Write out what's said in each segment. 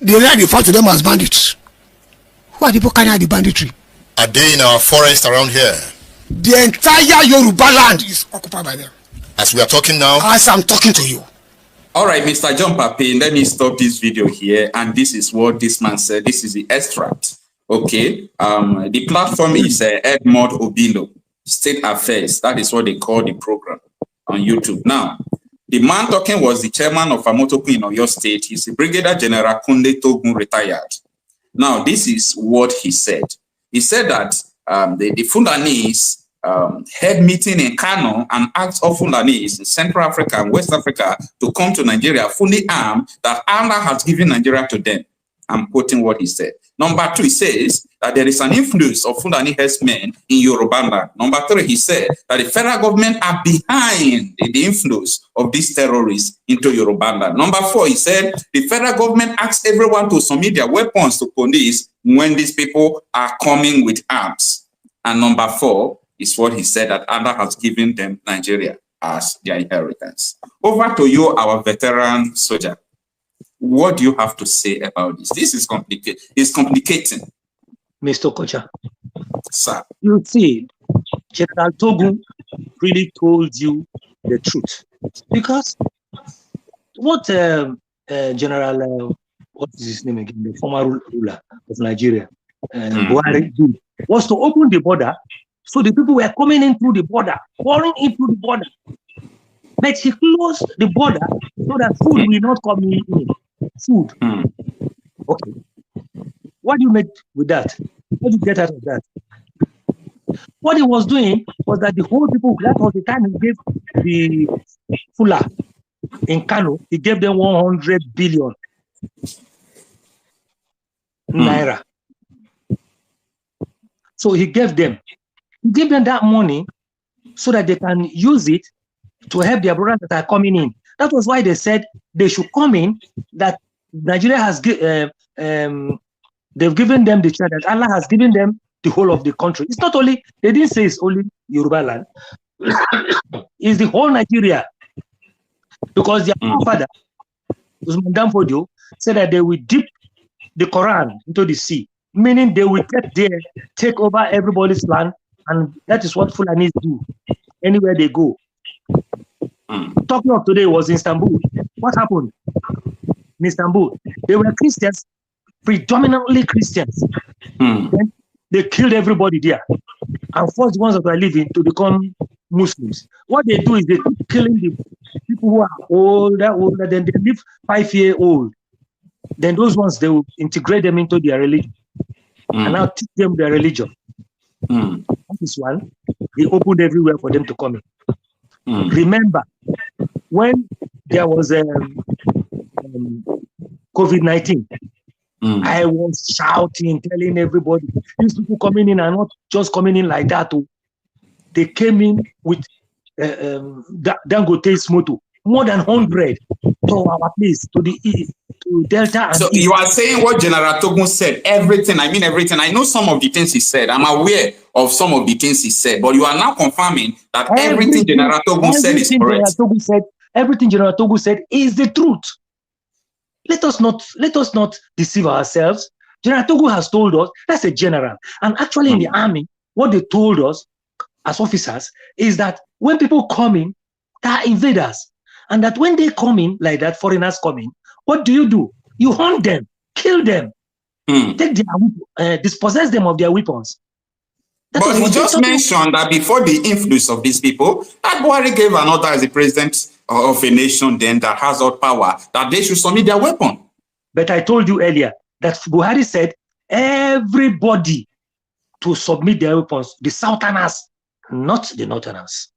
they refer to them as bandits. Who are the people carrying out the banditry? Are they in our forest around here? The entire Yoruba land is occupied by them. As we are talking now? As I'm talking to you. All right, Mr. John Pape, let me stop this video here. And this is what this man said. This is the extract. Okay. The platform is Edmond Obilo, State Affairs. That is what they call the program on YouTube. Now, the man talking was the chairman of Amotoku in Oyo State. He's the Brigadier General Kunle Togun, retired. Now, this is what he said. He said that the Fulanis had meeting in Kanu and asked all Fulanis in Central Africa and West Africa to come to Nigeria fully armed, that Allah has given Nigeria to them. I'm quoting what he said. Number 2, he says that there is an influence of Fulani herdsmen in Yoruba land. Number 3, he said that the federal government are behind the influence of these terrorists into Yoruba land. Number 4, he said the federal government asks everyone to submit their weapons to police when these people are coming with arms. And number 4 is what he said, that Allah has given them Nigeria as their inheritance. Over to you, our veteran soldier. What do you have to say about this? This is complicated. It's complicating. Mr. Okocha, sir, you see, General Togun really told you the truth. Because what General, what is his name again, the former ruler of Nigeria, Buhari did, was to open the border, so the people were coming in through the border, pouring in through the border. But he closed the border so that food will not come in. Food. Okay. What do you make with that? What do you get out of that? What he was doing was that the whole people, that was the time he gave the Fula in Kanu, he gave them 100 billion naira. So he gave them that money so that they can use it to help their brothers that are coming in. That was why they said they should come in, that Nigeria has, they've given them the chance, that Allah has given them the whole of the country. It's not only, they didn't say it's only Yoruba land, it's the whole Nigeria. Because their father, Usman Danfodio, said that they will dip the Quran into the sea, meaning they will get there, take over everybody's land, and that is what Fulanis do anywhere they go. Talking of today was in Istanbul. What happened in Istanbul? They were Christians, predominantly Christians. Then they killed everybody there and forced the ones that were living to become Muslims. What they do is they keep killing the people who are older, then they live 5-year-old. Then those ones, they will integrate them into their religion and now teach them their religion. That is one. They opened everywhere for them to come in. Remember, when there was COVID-19, I was shouting, telling everybody, these people coming in are not just coming in like that. They came in with Dangote's motto, more than 100 to our place, to the east, to Delta. And so east. You are saying what General Togun said, everything, I mean everything. I know some of the things he said. I'm aware of some of the things he said, but you are now confirming that everything General Togun said is correct. Everything General Togun said is the truth. Let us not deceive ourselves. General Togun has told us, that's a general. And actually in the army, what they told us as officers is that when people come in, they are invaders. And that when they come in like that, foreigners come in, what do? You hunt them, kill them, take their dispossess them of their weapons. But he just mentioned that before the influence of these people, that Buhari gave an order as the president of a nation then that has all power, that they should submit their weapon. But I told you earlier that Buhari said everybody to submit their weapons, the Southerners, not the Northerners.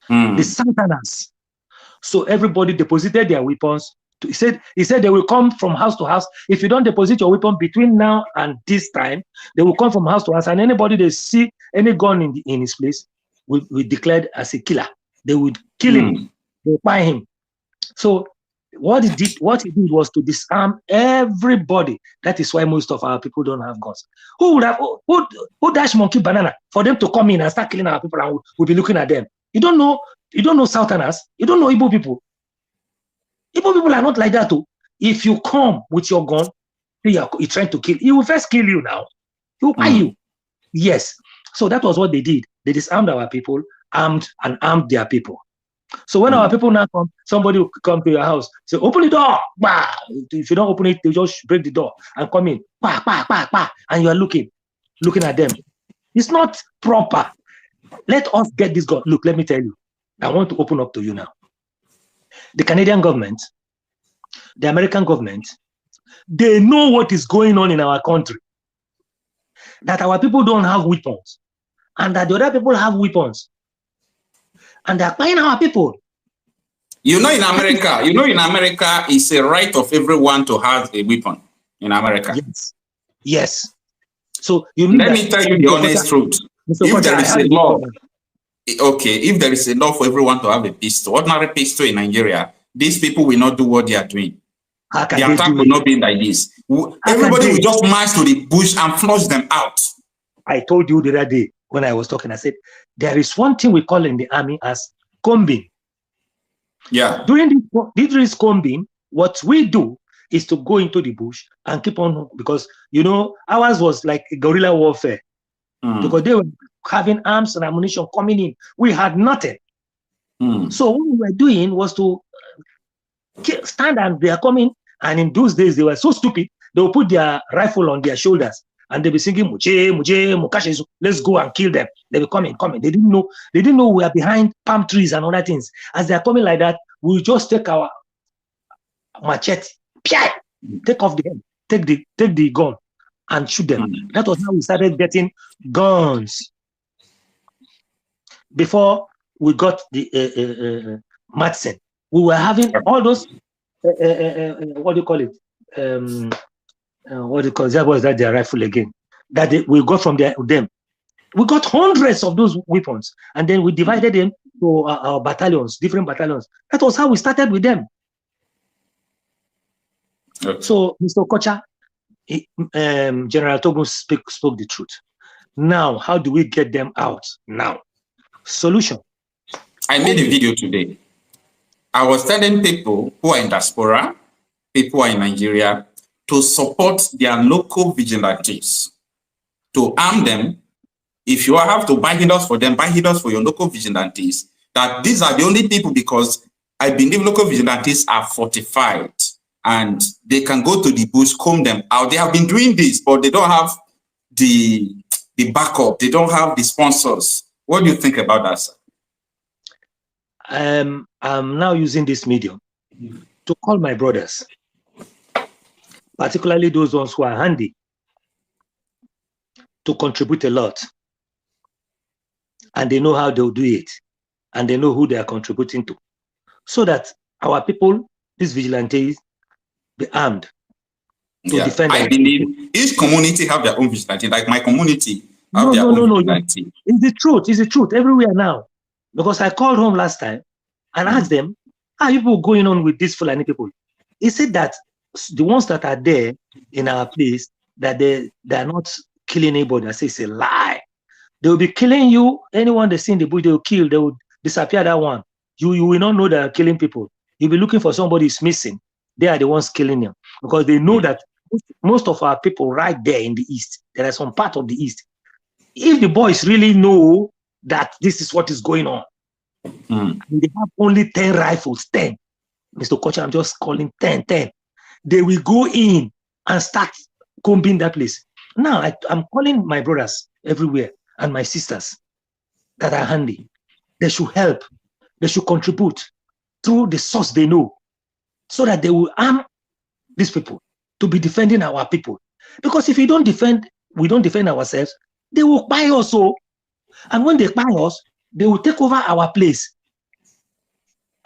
The Southerners. So everybody deposited their weapons. He said they will come from house to house. If you don't deposit your weapon between now and this time, they will come from house to house, and anybody they see any gun in his place will declared as a killer. They would kill him, they will buy him. So what he did was to disarm everybody. That is why most of our people don't have guns. Who dash monkey banana for them to come in and start killing our people, and we'll be looking at them? You don't know Southerners, you don't know Igbo people. Igbo people are not like that too. If you come with your gun, you're trying to kill. He will first kill you now. He will buy you. Yes. So that was what they did. They disarmed our people, armed their people. So when our people now come, somebody will come to your house, say, open the door. Bah! If you don't open it, they just break the door and come in. Bah, bah, bah, bah. And you are looking at them. It's not proper. Let us get this gun. Look, let me tell you. I want to open up to you now. The Canadian government, the American government, they know what is going on in our country. That our people don't have weapons. And that the other people have weapons. And they're buying our people. In America, it's a right of everyone to have a weapon in America. Yes. Yes. So let me tell you the honest truth. If there is a law, if there is a law for everyone to have a pistol, ordinary pistol in Nigeria, these people will not do what they are doing. The attack will not be like this. Everybody will just march to the bush and flush them out. I told you the other day when I was talking, I said, there is one thing we call in the army as combing. Yeah. During this combing, what we do is to go into the bush and keep on, because, ours was like a guerrilla warfare. Because they were having arms and ammunition coming in. We had nothing. So what we were doing was to stand, and they are coming. And in those days, they were so stupid. They would put their rifle on their shoulders and they'll be singing, Muche, Muche, Mukashe, let's go and kill them. They'll be coming. They didn't know we are behind palm trees and other things. As they're coming like that, we'll just take our machete, take off the head, take the gun and shoot them. That was how we started getting guns. Before we got the Madsen, we were having all those what do you call it? That was their rifle again. We got from them. We got hundreds of those weapons, and then we divided them to our battalions, different battalions. That was how we started with them. Okay. So, Mr. Okocha, General Togun spoke the truth. Now, how do we get them out? Now, solution. I made a video today. I was telling people who are in diaspora, people who are in Nigeria, to support their local vigilantes, to arm them. If you have to buy healers for them, buy healers for your local vigilantes. That these are the only people, because I believe local vigilantes are fortified and they can go to the bush, comb them out. They have been doing this, but they don't have the backup. They don't have the sponsors. What do you think about that, sir? I'm now using this medium to call my brothers, particularly those ones who are handy, to contribute a lot. And they know how they'll do it. And they know who they are contributing to. So that our people, these vigilantes, be armed to defend. I believe each community have their own vigilante. Like my community have their own vigilante. It's the truth. It's the truth everywhere now. Because I called home last time and asked them, how are people going on with these Fulani people? He said that the ones that are there in our place, that they are not killing anybody. I say it's a lie. They will be killing you. Anyone they see in the bush, they will kill. They will disappear that one. You will not know they are killing people. You'll be looking for somebody who's missing. They are the ones killing them. Because they know that most of our people right there in the east, there are some part of the east. If the boys really know that this is what is going on, they have only 10 rifles, 10. Mr. Okocha, I'm just calling 10. They will go in and start combing that place. Now, I'm calling my brothers everywhere and my sisters that are handy. They should help. They should contribute through the source they know, so that they will arm these people to be defending our people. Because if we don't defend ourselves, they will buy us. And when they buy us, they will take over our place.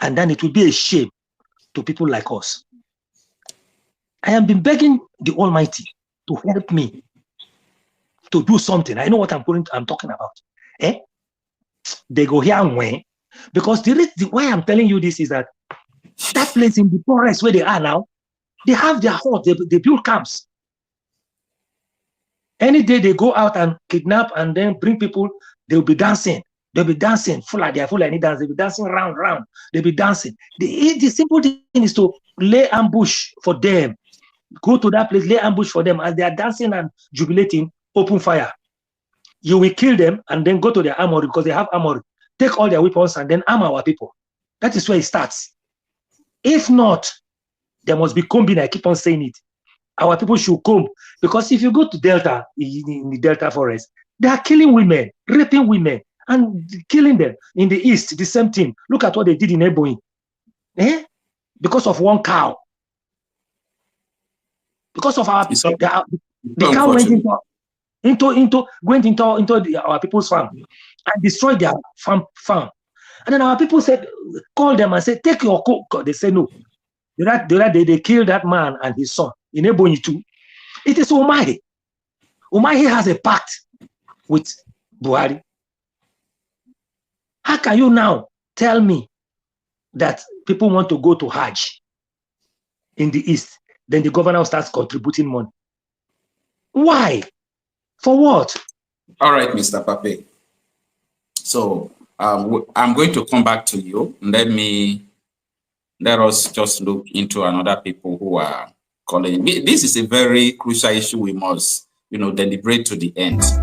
And then it will be a shame to people like us. I have been begging the Almighty to help me to do something. I know what I'm talking about. They go here and when. Because the why I'm telling you this is that place in the forest where they are now, they have their hut, they build camps. Any day they go out and kidnap and then bring people, they'll be dancing. They'll be dancing, Fulani dance. They'll be dancing round. They'll be dancing. The simple thing is to lay ambush for them. Go to that place, lay ambush for them. As they are dancing and jubilating, open fire. You will kill them and then go to their armory because they have armory. Take all their weapons and then arm our people. That is where it starts. If not, there must be combing. I keep on saying it. Our people should comb. Because if you go to Delta, in the Delta forest, they are killing women, raping women, and killing them. In the East, the same thing. Look at what they did in Ebonyi. Because of one cow. Because of our people. The cow went into our people's farm and destroyed their farm. And then our people said, call them and say, take your coat. They say no. They killed that man and his son in Ebonyi too. It is Umahi. Umahi has a pact with Buhari. How can you now tell me that people want to go to Hajj in the East, then the governor starts contributing money? Why? For what? All right, Mr. Pape. So I'm going to come back to you. Let us just look into another people who are calling. This is a very crucial issue we must, deliberate to the end.